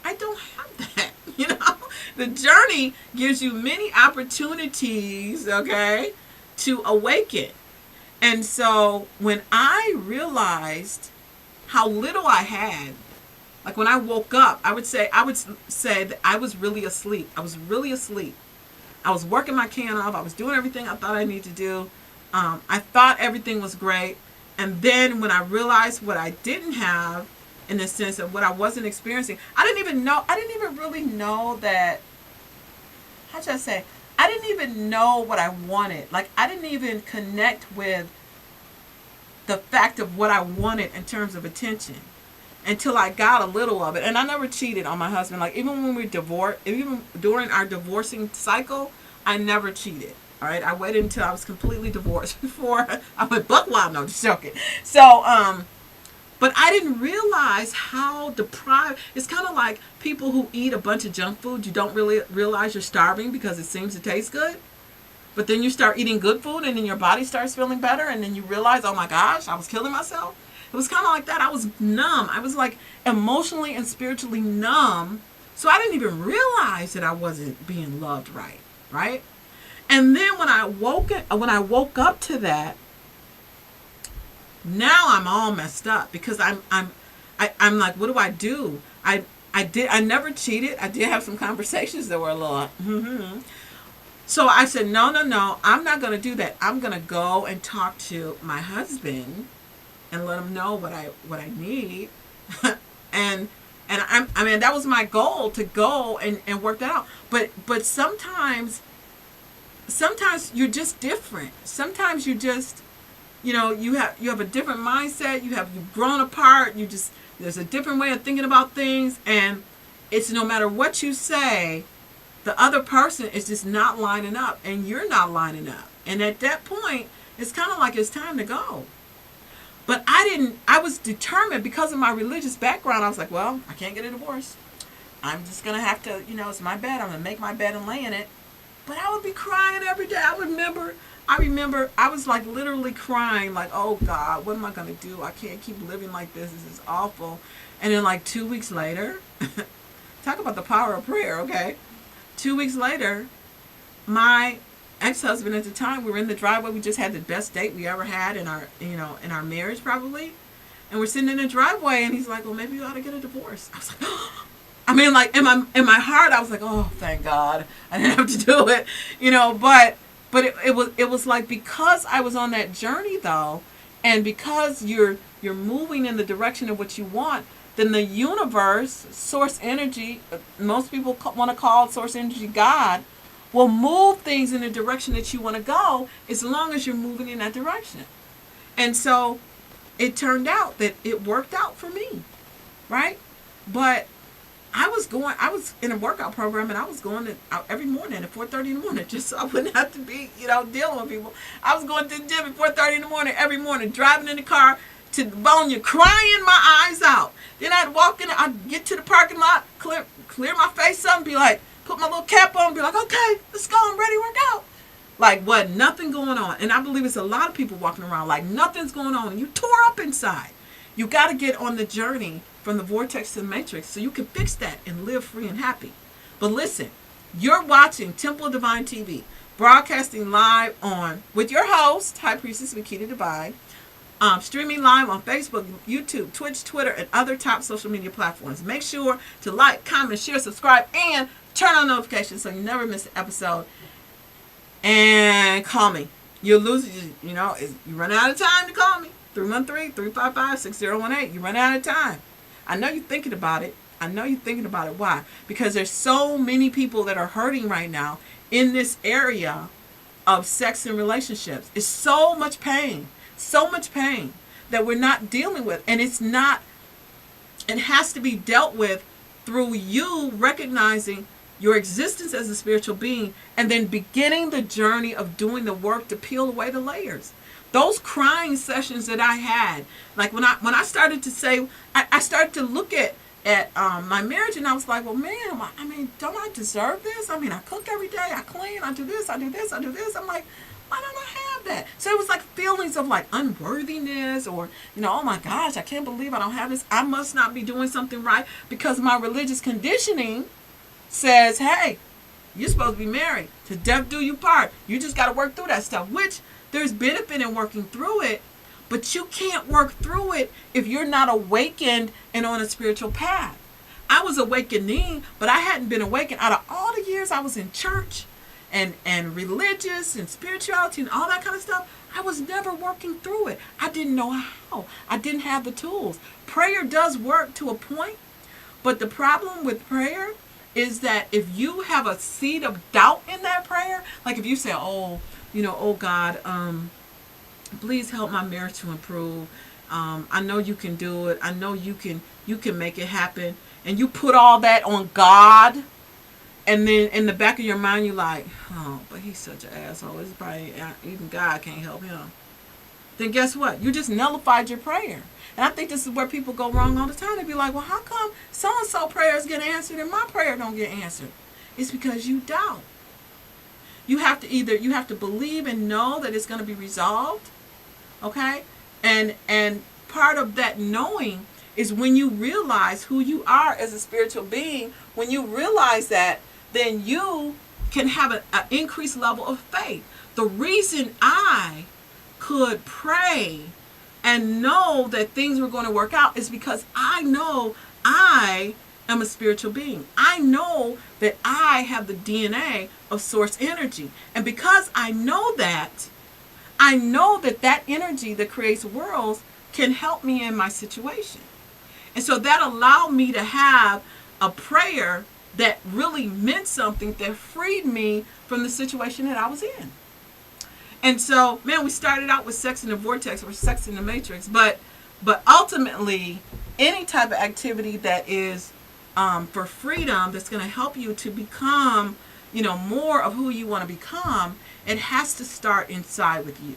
I don't have that. You know, the journey gives you many opportunities, okay, to awaken. And so when I realized how little I had, like when I woke up, I would say that I was really asleep. I was working my can off. I was doing everything I thought I needed to do. I thought everything was great. And then when I realized what I didn't have, in the sense of what I wasn't experiencing, I didn't even really know that, how should I say, I didn't even know what I wanted. Like I didn't even connect with the fact of what I wanted in terms of attention until I got a little of it. And I never cheated on my husband. Like even when we divorced, even during our divorcing cycle, I never cheated. All right, I waited until I was completely divorced before I went buck wild. No, just joking. So, but I didn't realize how deprived. It's kind of like people who eat a bunch of junk food. You don't really realize you're starving because it seems to taste good. But then you start eating good food and then your body starts feeling better. And then you realize, oh my gosh, I was killing myself. It was kind of like that. I was numb. I was like emotionally and spiritually numb. So I didn't even realize that I wasn't being loved right. Right? And then when I woke up to that, now I'm all messed up because I'm like, what do? I never cheated. I did have some conversations that were a little, So I said, no, no, no, I'm not going to do that. I'm going to go and talk to my husband and let him know what I need. and I mean, that was my goal, to go and work that out. But sometimes you're just different. Sometimes you just, you have a different mindset. You've grown apart. There's a different way of thinking about things, and it's no matter what you say, the other person is just not lining up, and you're not lining up. And at that point, it's kind of like it's time to go. But I was determined because of my religious background. I was like, well, I can't get a divorce. I'm just going to have to, it's my bed. I'm going to make my bed and lay in it. But I would be crying every day. I remember I was like literally crying, like, oh God, what am I going to do? I can't keep living like this. This is awful. And then like 2 weeks later, talk about the power of prayer, okay? 2 weeks later, my ex-husband at the time, we were in the driveway. We just had the best date we ever had in our marriage, probably. And we're sitting in the driveway, and he's like, well, maybe you ought to get a divorce. I was like, oh. I mean, like, in my heart, I was like, oh, thank God I didn't have to do it, but it was like, because I was on that journey, though, and because you're moving in the direction of what you want, then the universe, source energy, most people want to call source energy God, will move things in the direction that you want to go, as long as you're moving in that direction. And so it turned out that it worked out for me, right? But I was in a workout program, and I was going out every morning at 4:30 in the morning, just so I wouldn't have to be, dealing with people. I was going to the gym at 4:30 in the morning every morning, driving in the car to the Bonia, crying my eyes out. Then I'd walk in, I'd get to the parking lot, clear my face up, and be like, put my little cap on, and be like, okay, let's go, I'm ready to work out. Like, what? Nothing going on. And I believe it's a lot of people walking around like nothing's going on, and you tore up inside. You got to get on the journey from the vortex to the matrix so you can fix that and live free and happy. But listen, you're watching Temple of Divine TV, broadcasting live with your host, High Priestess Makita Divine, streaming live on Facebook, YouTube, Twitch, Twitter, and other top social media platforms. Make sure to like, comment, share, subscribe, and turn on notifications so you never miss an episode. And call me. You'll lose, you run out of time to call me. 313-355-6018. You run out of time. I know you're thinking about it. Why? Because there's so many people that are hurting right now in this area of sex and relationships. It's so much pain that we're not dealing with. And it has to be dealt with through you recognizing your existence as a spiritual being, and then beginning the journey of doing the work to peel away the layers. Those crying sessions that I had, like when I started to say, I started to look at my marriage, and I was like, well, man, I mean, don't I deserve this? I mean, I cook every day, I clean, I do this. I'm like, why don't I have that? So it was like feelings of like unworthiness, or, oh my gosh, I can't believe I don't have this. I must not be doing something right, because my religious conditioning says, hey, you're supposed to be married. To death do you part. You just got to work through that stuff, which there's benefit in working through it, but you can't work through it if you're not awakened and on a spiritual path. I was awakening, but I hadn't been awakened. Out of all the years I was in church and religious and spirituality and all that kind of stuff, I was never working through it. I didn't know how. I didn't have the tools. Prayer does work to a point, but the problem with prayer is that if you have a seed of doubt in that prayer, like if you say, oh God, please help my marriage to improve. I know you can do it. I know you can make it happen. And you put all that on God, and then in the back of your mind, you're like, oh, but he's such an asshole. It's probably, even God can't help him. Then guess what? You just nullified your prayer. And I think this is where people go wrong all the time. They be like, well, how come so-and-so prayers get answered and my prayer don't get answered? It's because you doubt. You have to believe and know that it's going to be resolved. Okay? And part of that knowing is when you realize who you are as a spiritual being. When you realize that, then you can have an increased level of faith. The reason I could pray and know that things were going to work out is because I know I am a spiritual being. I know that I have the DNA of source energy. And because I know that that energy that creates worlds can help me in my situation. And so that allowed me to have a prayer that really meant something, that freed me from the situation that I was in. And so, man, we started out with sex in the vortex or sex in the matrix, but ultimately, any type of activity that is for freedom, that's going to help you to become, more of who you want to become, it has to start inside with you.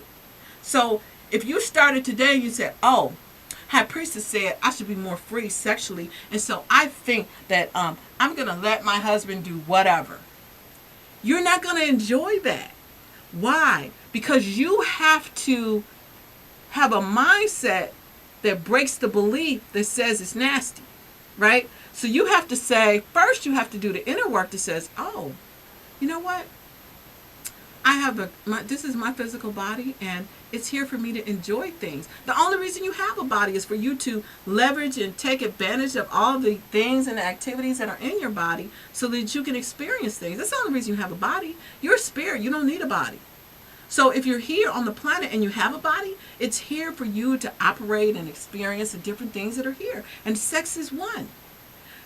So if you started today and you said, oh, High Priestess said I should be more free sexually, and so I think that I'm going to let my husband do whatever. You're not going to enjoy that. Why? Because you have to have a mindset that breaks the belief that says it's nasty, right? So you have to say, first you have to do the inner work that says, oh, you know what? I have this is my physical body, and it's here for me to enjoy things. The only reason you have a body is for you to leverage and take advantage of all the things and the activities that are in your body so that you can experience things. That's the only reason you have a body. You're a spirit. You don't need a body. So if you're here on the planet and you have a body, it's here for you to operate and experience the different things that are here. And sex is one.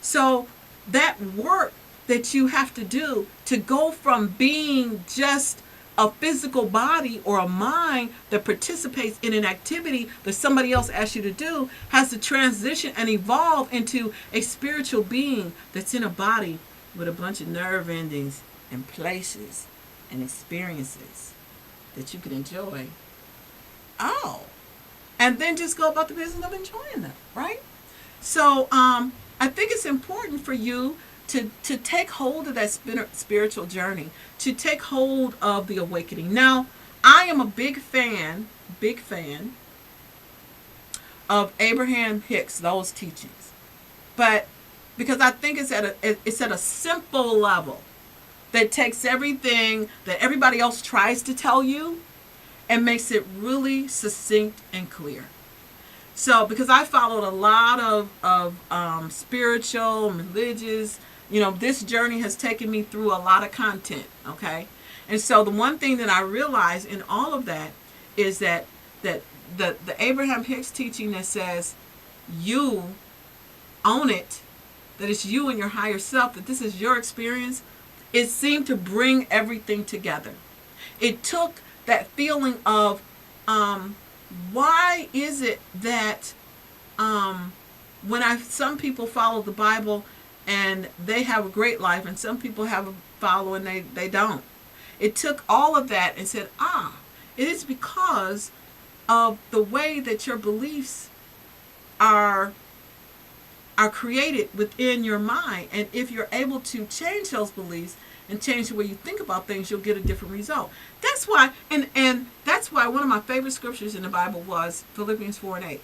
So that work that you have to do to go from being just a physical body or a mind that participates in an activity that somebody else asks you to do has to transition and evolve into a spiritual being that's in a body with a bunch of nerve endings and places and experiences that you can enjoy. Oh, and then just go about the business of enjoying them, right? So I think it's important for you to take hold of that spiritual journey, to take hold of the awakening. Now, I am a big fan of Abraham Hicks, those teachings. But because I think it's at a simple level that takes everything that everybody else tries to tell you and makes it really succinct and clear. So, because I followed a lot of spiritual and religious, this journey has taken me through a lot of content, okay? And so the one thing that I realized in all of that is that the Abraham Hicks teaching that says you own it, that it's you and your higher self, that this is your experience, it seemed to bring everything together. It took that feeling of why is it that when some people follow the Bible and they have a great life, and some people have a follow and they don't. It took all of that and said, it is because of the way that your beliefs are created within your mind. And if you're able to change those beliefs and change the way you think about things, you'll get a different result. That's why, and that's why one of my favorite scriptures in the Bible was Philippians 4:8.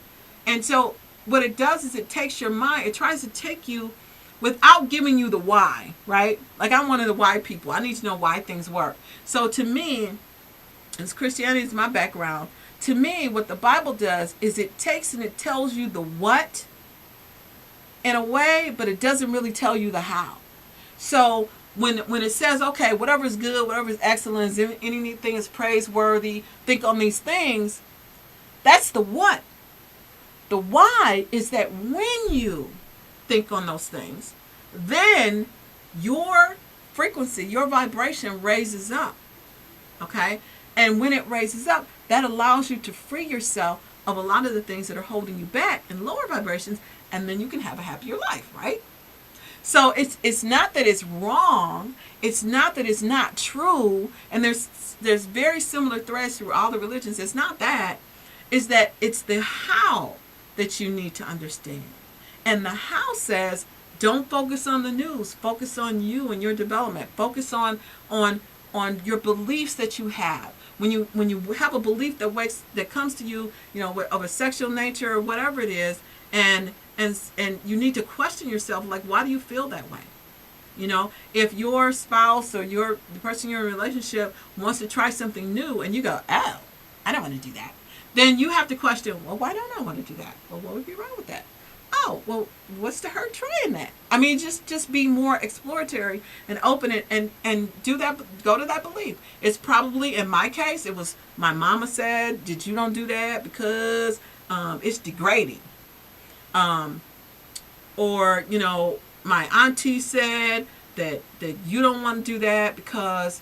And so what it does is it takes your mind, it tries to take you without giving you the why, right? Like, I'm one of the why people. I need to know why things work. So to me, as Christianity is my background, to me, what the Bible does is it takes and it tells you the what in a way, but it doesn't really tell you the how. So when it says, okay, whatever is good, whatever is excellent, anything is praiseworthy, think on these things, that's the what. The why is that when you think on those things, then your frequency, your vibration raises up. Okay? And when it raises up, that allows you to free yourself of a lot of the things that are holding you back in lower vibrations, and then you can have a happier life, right? So it's not that it's wrong, it's not that it's not true, and there's very similar threads through all the religions. It's not that. It's that it's the how that you need to understand. And the how says, don't focus on the news. Focus on you and your development. Focus on your beliefs that you have. When you have a belief that comes to you, of a sexual nature or whatever it is, and you need to question yourself, like, why do you feel that way? If your spouse or the person you're in a relationship wants to try something new, and you go, oh, I don't want to do that, then you have to question, well, why don't I want to do that? Well, what would be wrong with that? oh, well, what's the hurt trying that? I mean, just be more exploratory and open it, and do that. Go to that belief. It's probably, in my case, it was my mama said, "Did you don't do that because it's degrading," or my auntie said that you don't want to do that because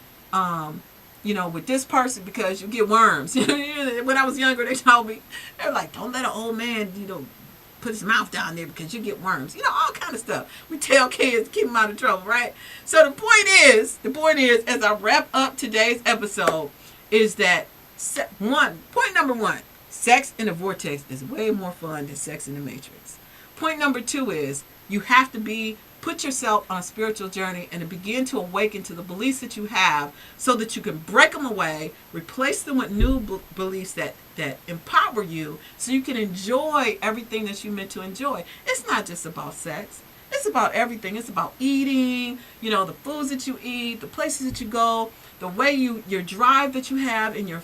with this person because you get worms. When I was younger, they told me, they were like, don't let an old man put his mouth down there because you get worms. All kind of stuff. We tell kids to keep them out of trouble, right? So the point is, as I wrap up today's episode, is that point number one, sex in a vortex is way more fun than sex in the matrix. Point number two is you have to put yourself on a spiritual journey and to begin to awaken to the beliefs that you have so that you can break them away, replace them with new beliefs that empower you so you can enjoy everything that you meant to enjoy. It's not just about sex. It's about everything. It's about eating, the foods that you eat, the places that you go, the way your drive that you have in your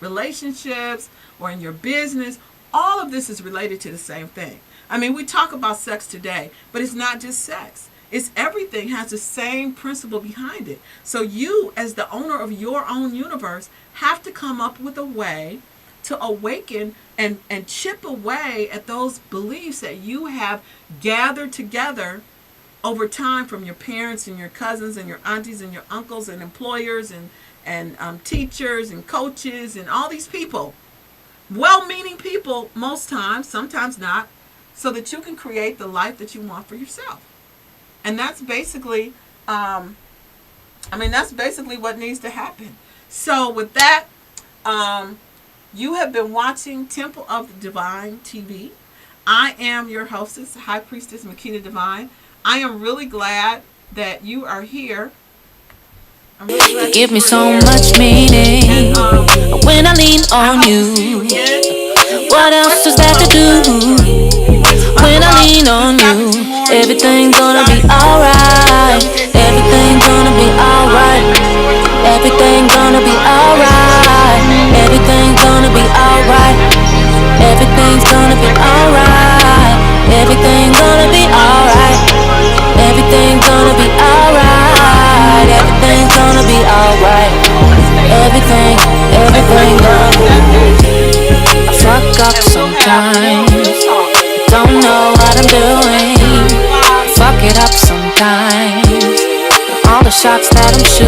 relationships or in your business. All of this is related to the same thing. I mean, we talk about sex today, but it's not just sex. It's everything has the same principle behind it. So you, as the owner of your own universe, have to come up with a way to awaken and chip away at those beliefs that you have gathered together over time from your parents and your cousins and your aunties and your uncles and employers and teachers and coaches and all these people. Well-meaning people most times, sometimes not, so that you can create the life that you want for yourself. And that's basically, that's basically what needs to happen. So with that, you have been watching Temple of the Divine TV. I am your hostess, High Priestess Makita Divine. I am really glad that you are here. You give me so much meaning when I lean on you. What else is there to do? When I lean on you, everything's gonna be alright. Everything's gonna be alright. Everything's gonna be alright. Everything's gonna be alright. Everything's gonna be alright. Everything's gonna be alright. Everything's gonna be alright. Everything's gonna be alright. Everything gonna be. I fuck up sometimes.